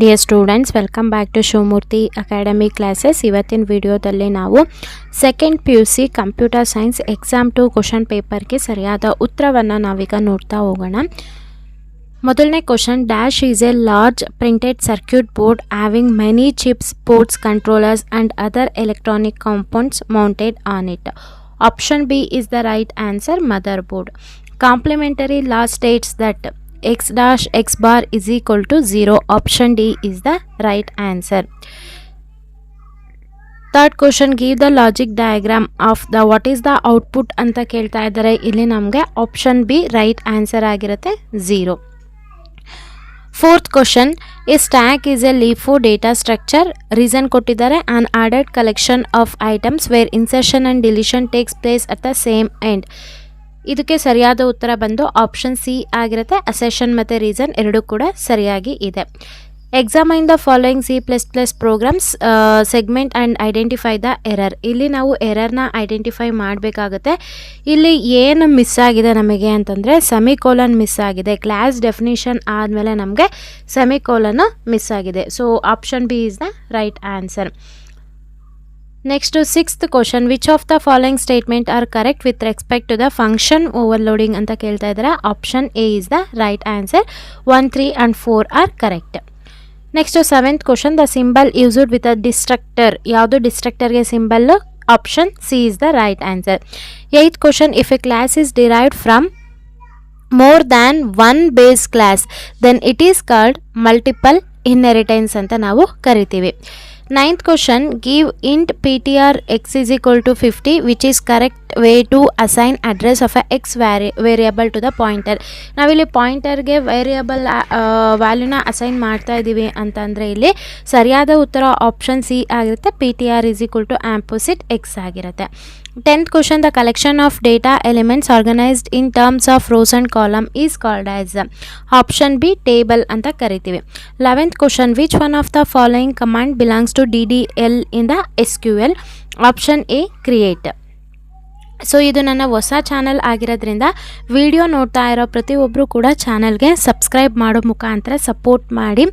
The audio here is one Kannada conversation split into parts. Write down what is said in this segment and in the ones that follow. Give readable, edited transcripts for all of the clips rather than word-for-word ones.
Dear students, welcome back to Shivamurthy academy classes. ಇವತ್ತಿನ ವಿಡಿಯೋದಲ್ಲಿ ನಾವು second PUC computer science exam 2 question ಪೇಪರ್ಗೆ ಸರಿಯಾದ ಉತ್ತರವನ್ನು ನಾವೀಗ ನೋಡ್ತಾ ಹೋಗೋಣ. ಮೊದಲನೇ question, dash is a large printed circuit board having many chips, ports, controllers and other electronic compounds mounted on it. Option B is the right answer, motherboard. Complementary law states that x dash x bar is equal to 0. Option D is the right answer. Third question, give the logic diagram of the what is the output ಅಂತ ಕೇಳ್ತಾ ಇದ್ದಾರೆ. ಇಲ್ಲಿ ನಮಗೆ ಆಪ್ಷನ್ ಬಿ ರೈಟ್ ಆನ್ಸರ್ ಆಗಿರುತ್ತೆ, 0. Fourth question, a stack is a LIFO data structure. Reason ಕೊಟ್ಟಿದ್ದಾರೆ, an added collection of items where insertion and deletion takes place at the same end. ಇದಕ್ಕೆ ಸರಿಯಾದ ಉತ್ತರ ಬಂದು ಆಪ್ಷನ್ ಸಿ ಆಗಿರುತ್ತೆ. ಅಸೆಷನ್ ಮತ್ತು ರೀಸನ್ ಎರಡೂ ಕೂಡ ಸರಿಯಾಗಿ ಇದೆ. Examine the following C++ programs segment and identify the error. ಇಲ್ಲಿ ನಾವು ಎರರ್ನ ಐಡೆಂಟಿಫೈ ಮಾಡಬೇಕಾಗುತ್ತೆ. ಇಲ್ಲಿ ಏನು ಮಿಸ್ ಆಗಿದೆ ನಮಗೆ ಅಂತಂದರೆ ಸೆಮಿಕೋಲನ್ ಮಿಸ್ ಆಗಿದೆ. ಕ್ಲಾಸ್ ಡೆಫಿನಿಷನ್ ಆದಮೇಲೆ ನಮಗೆ ಸೆಮಿಕೋಲನ್ ಮಿಸ್ ಆಗಿದೆ. So option B is the right answer. Next sixth question, which of the following statement are correct with respect to the function overloading ಅಂತ ಕೇಳ್ತಾ ಇದ್ದಾರೆ. Option A is the right answer. 1, 3 and 4 are correct. Next seventh question, the symbol used with a destructor. ಯಾವುದು ಡಿಸ್ಟ್ರಕ್ಟರ್ಗೆ symbol? Option C is the right answer. Eighth question, if a class is derived from more than one base class then it is called multiple inheritance ಅಂತ ನಾವು ಕರಿತೀವಿ. Ninth question, give int ptr x is equal to 50 which is correct way to assign address of a x variable to the pointer. ನಾವಿಲ್ಲಿ ಪಾಯಿಂಟರ್ಗೆ ವೇರಿಯಬಲ್ ವ್ಯಾಲ್ಯೂನ ಅಸೈನ್ ಮಾಡ್ತಾ ಇದ್ದೀವಿ ಅಂತಂದರೆ ಇಲ್ಲಿ ಸರಿಯಾದ ಉತ್ತರ ಆಪ್ಷನ್ ಸಿ ಆಗಿರುತ್ತೆ. ptr is equal to opposite x ಆಗಿರುತ್ತೆ. 10th question, the collection of data elements organized in terms of rows and column is called as. Option B table ಅಂತ ಕರಿತೀವಿ. 11th question, which one of the following command belongs to DDL in the SQL? Option A create. So ಇದು ನನ್ನ ಹೊಸ ಚಾನಲ್ ಆಗಿರೋದ್ರಿಂದ ವಿಡಿಯೋ ನೋಡ್ತಾ ಇರೋ ಪ್ರತಿಯೊಬ್ಬರು ಕೂಡ ಚಾನಲ್ಗೆ ಸಬ್ಸ್ಕ್ರೈಬ್ ಮಾಡೋ ಮುಖಾಂತರ ಸಪೋರ್ಟ್ ಮಾಡಿ.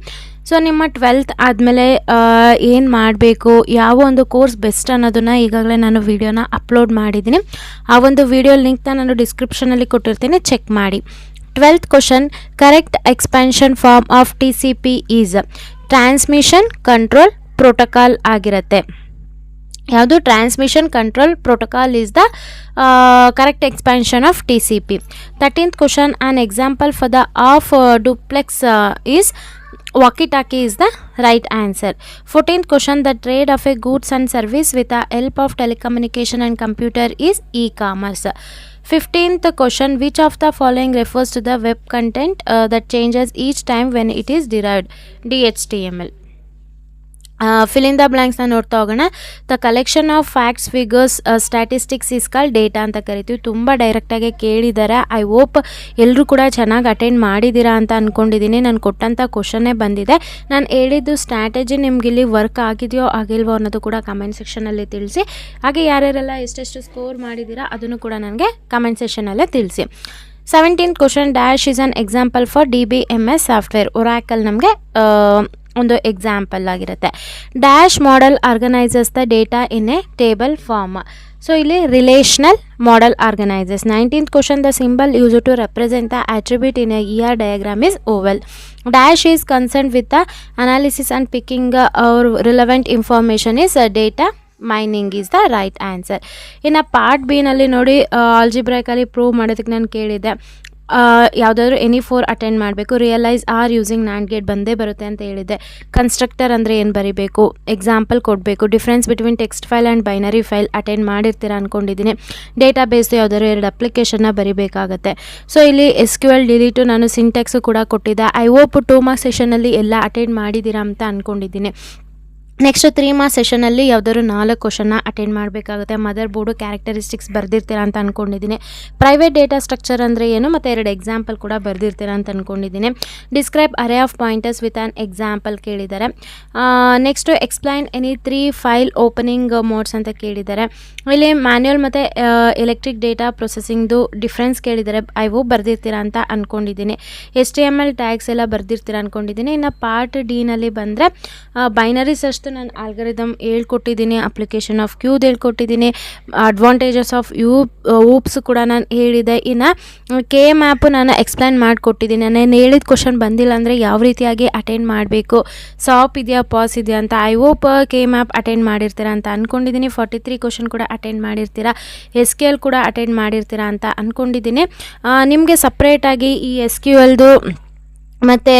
ಸೊ ನಿಮ್ಮ 12th ಆದಮೇಲೆ ಏನು ಮಾಡಬೇಕು, ಯಾವ ಒಂದು ಕೋರ್ಸ್ ಬೆಸ್ಟ್ ಅನ್ನೋದನ್ನು ಈಗಾಗಲೇ ನಾನು ವಿಡಿಯೋನ ಅಪ್ಲೋಡ್ ಮಾಡಿದ್ದೀನಿ. ಆ ಒಂದು ವಿಡಿಯೋ ಲಿಂಕ್ನ ನಾನು ಡಿಸ್ಕ್ರಿಪ್ಷನಲ್ಲಿ ಕೊಟ್ಟಿರ್ತೀನಿ, ಚೆಕ್ ಮಾಡಿ. 12th question, correct expansion form of TCP is. Transmission control protocol ಆಗಿರುತ್ತೆ. ಯಾವುದು? Transmission control protocol is the correct expansion of TCP. 13th question, an example for the half duplex is walkie-talkie is the right answer. 14th question, the trade of a goods and service with the help of telecommunication and computer is e-commerce. 15th question, which of the following refers to the web content that changes each time when it is derived? DHTML. Fill in the blanks ನ ನೋಡ್ತಾ ಹೋಗೋಣ. The collection of facts, figures, statistics is called data ಅಂತ ಕರಿತೀವಿ. ತುಂಬ ಡೈರೆಕ್ಟಾಗಿ ಕೇಳಿದ್ದಾರೆ. ಐ ಹೋಪ್ ಎಲ್ಲರೂ ಕೂಡ ಚೆನ್ನಾಗಿ ಅಟೆಂಡ್ ಮಾಡಿದ್ದೀರಾ ಅಂತ ಅಂದ್ಕೊಂಡಿದ್ದೀನಿ. ನಾನು ಕೊಟ್ಟಂಥ ಕ್ವಶನ್ನೇ ಬಂದಿದೆ. ನಾನು ಹೇಳಿದ್ದು ಸ್ಟ್ರಾಟಜಿ ನಿಮಗಿಲ್ಲಿ ವರ್ಕ್ ಆಗಿದೆಯೋ ಆಗಿಲ್ವೋ ಅನ್ನೋದು ಕೂಡ ಕಮೆಂಟ್ ಸೆಕ್ಷನಲ್ಲಿ ತಿಳಿಸಿ. ಹಾಗೆ ಯಾರ್ಯಾರೆಲ್ಲ ಎಷ್ಟೆಷ್ಟು ಸ್ಕೋರ್ ಮಾಡಿದ್ದೀರಾ ಅದನ್ನು ಕೂಡ ನನಗೆ ಕಮೆಂಟ್ ಸೆಕ್ಷನಲ್ಲೇ ತಿಳಿಸಿ. 17th question, dash is an example for DBMS software. Oracle ನಮಗೆ ಒಂದು ಎಕ್ಸಾಂಪಲ್ ಆಗಿರುತ್ತೆ. Dash model organises the data in a table form. So ಇಲ್ಲಿ relational model organises. 19th question, the symbol use to represent the attribute in a ER diagram is oval. Dash is concern with the analysis and picking relevant information is data mining is the right answer. ಇನ್ನು ಪಾರ್ಟ್ ಬಿ ನಲ್ಲಿ ನೋಡಿ, ಆಲ್ಜಿಬ್ರಾಯ್ಕಲ್ಲಿ ಪ್ರೂವ್ ಮಾಡೋದಕ್ಕೆ ನಾನು ಕೇಳಿದ್ದೆ ಯಾವುದಾದ್ರೂ ಎನಿ 4 ಅಟೆಂಡ್ ಮಾಡಬೇಕು. Realise are using NAND gate ಬಂದೇ ಬರುತ್ತೆ ಅಂತ ಹೇಳಿದ್ದೆ. ಕನ್ಸ್ಟ್ರಕ್ಟರ್ ಅಂದರೆ ಏನು ಬರೀಬೇಕು, ಎಕ್ಸಾಂಪಲ್ ಕೊಡಬೇಕು. Difference between text file and binary file attend ಮಾಡಿರ್ತೀರ ಅಂದ್ಕೊಂಡಿದ್ದೀನಿ. ಡೇಟಾ ಬೇಸ್ದು ಯಾವುದಾದ್ರು 2 ಅಪ್ಲಿಕೇಶನ್ನ ಬರೀಬೇಕಾಗತ್ತೆ. ಸೊ ಇಲ್ಲಿ SQL ಡಿಲೀಟು ನಾನು ಸಿಂಟೆಕ್ಸು ಕೂಡ ಕೊಟ್ಟಿದ್ದೆ. ಐ ಹೋಪ್ 2 ಮಾರ್ಕ್ಸ್ ಸೆಷನಲ್ಲಿ ಎಲ್ಲ ಅಟೆಂಡ್ ಮಾಡಿದ್ದೀರಾ ಅಂತ ಅಂದ್ಕೊಂಡಿದ್ದೀನಿ. ನೆಕ್ಸ್ಟ್ 3 ಮಾರ್ಕ್ಸ್ ಸೆಷನಲ್ಲಿ ಯಾವುದಾದ್ರು 4 ಕ್ವಶನ್ನ ಅಟೆಂಡ್ ಮಾಡಬೇಕಾಗುತ್ತೆ. ಮದರ್ ಬೋರ್ಡು ಕ್ಯಾರೆಕ್ಟರಿಸ್ಟಿಕ್ಸ್ ಬರ್ದಿರ್ತೀರಾ ಅಂತ ಅಂದ್ಕೊಂಡಿದ್ದೀನಿ. ಪ್ರೈವೇಟ್ ಡೇಟಾ ಸ್ಟ್ರಕ್ಚರ್ ಅಂದರೆ ಏನು ಮತ್ತು 2 ಎಕ್ಸಾಂಪಲ್ ಕೂಡ ಬರ್ದಿರ್ತೀರಾ ಅಂತ ಅಂದ್ಕೊಂಡಿದ್ದೀನಿ. Describe array of pointers with an example ಕೇಳಿದ್ದಾರೆ. Next explain any 3 file opening modes ಅಂತ ಕೇಳಿದ್ದಾರೆ. ಇಲ್ಲಿ ಮ್ಯಾನ್ಯುಯಲ್ ಮತ್ತು ಎಲೆಕ್ಟ್ರಿಕ್ ಡೇಟಾ ಪ್ರೊಸೆಸಿಂಗ್ದು ಡಿಫ್ರೆನ್ಸ್ ಕೇಳಿದ್ದಾರೆ. ಐವೋ ಬರ್ದಿರ್ತೀರಾ ಅಂತ ಅಂದ್ಕೊಂಡಿದ್ದೀನಿ. HTML ಟ್ಯಾಗ್ಸ್ ಎಲ್ಲ ಬರ್ದಿರ್ತೀರಾ ಅಂದ್ಕೊಂಡಿದ್ದೀನಿ. ಇನ್ನು ಪಾರ್ಟ್ ಡಿನಲ್ಲಿ ಬಂದರೆ ಬೈನರಿ ಸರ್ಚ್ ನಾನು ಆಲ್ಗರಿದಮ್ ಹೇಳ್ಕೊಟ್ಟಿದ್ದೀನಿ, ಅಪ್ಲಿಕೇಶನ್ ಆಫ್ ಕ್ಯೂದ್ ಹೇಳ್ಕೊಟ್ಟಿದ್ದೀನಿ, ಅಡ್ವಾಂಟೇಜಸ್ ಆಫ್ ಊಪ್ಸ್ ಕೂಡ ನಾನು ಹೇಳಿದೆ. ಇನ್ನು ಕೆ ಮ್ಯಾಪು ನಾನು ಎಕ್ಸ್ಪ್ಲೈನ್ ಮಾಡಿಕೊಟ್ಟಿದ್ದೀನಿ. ನಾನು ಹೇಳಿದ ಕ್ವಶನ್ ಬಂದಿಲ್ಲ ಅಂದರೆ ಯಾವ ರೀತಿಯಾಗಿ ಅಟೆಂಡ್ ಮಾಡಬೇಕು, ಸಾಪ್ ಇದೆಯಾ ಪಾಸ್ ಇದೆಯಾ ಅಂತ. I hope K map attend ಮಾಡಿರ್ತೀರಾ ಅಂತ ಅಂದ್ಕೊಂಡಿದ್ದೀನಿ. 43 ಕ್ವಶನ್ ಕೂಡ ಅಟೆಂಡ್ ಮಾಡಿರ್ತೀರಾ. SQL ಕೂಡ ಅಟೆಂಡ್ ಮಾಡಿರ್ತೀರಾ ಅಂತ ಅಂದ್ಕೊಂಡಿದ್ದೀನಿ. ನಿಮಗೆ ಸಪ್ರೇಟಾಗಿ ಈ SQLದು ಮತ್ತು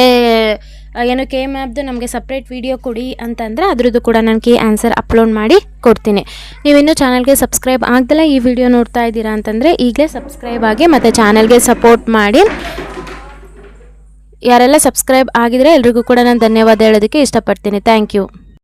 ಏನು ಕೆ ಮ್ಯಾಪ್ದು ನಮಗೆ ಸಪ್ರೇಟ್ ವಿಡಿಯೋ ಕೊಡಿ ಅಂತಂದರೆ ಅದ್ರದ್ದು ಕೂಡ ನಾನು ಕೀ ಆನ್ಸರ್ ಅಪ್ಲೋಡ್ ಮಾಡಿ ಕೊಡ್ತೀನಿ. ನೀವಿನ್ನೂ ಚಾನಲ್ಗೆ ಸಬ್ಸ್ಕ್ರೈಬ್ ಆಗ್ದಲ್ಲ ಈ ವಿಡಿಯೋ ನೋಡ್ತಾ ಇದ್ದೀರಾ ಅಂತಂದರೆ ಈಗಲೇ ಸಬ್ಸ್ಕ್ರೈಬ್ ಆಗಿ ಮತ್ತು ಚಾನಲ್ಗೆ ಸಪೋರ್ಟ್ ಮಾಡಿ. ಯಾರೆಲ್ಲ ಸಬ್ಸ್ಕ್ರೈಬ್ ಆಗಿದರೆ ಎಲ್ರಿಗೂ ಕೂಡ ನಾನು ಧನ್ಯವಾದ ಹೇಳೋದಕ್ಕೆ ಇಷ್ಟಪಡ್ತೀನಿ. Thank you.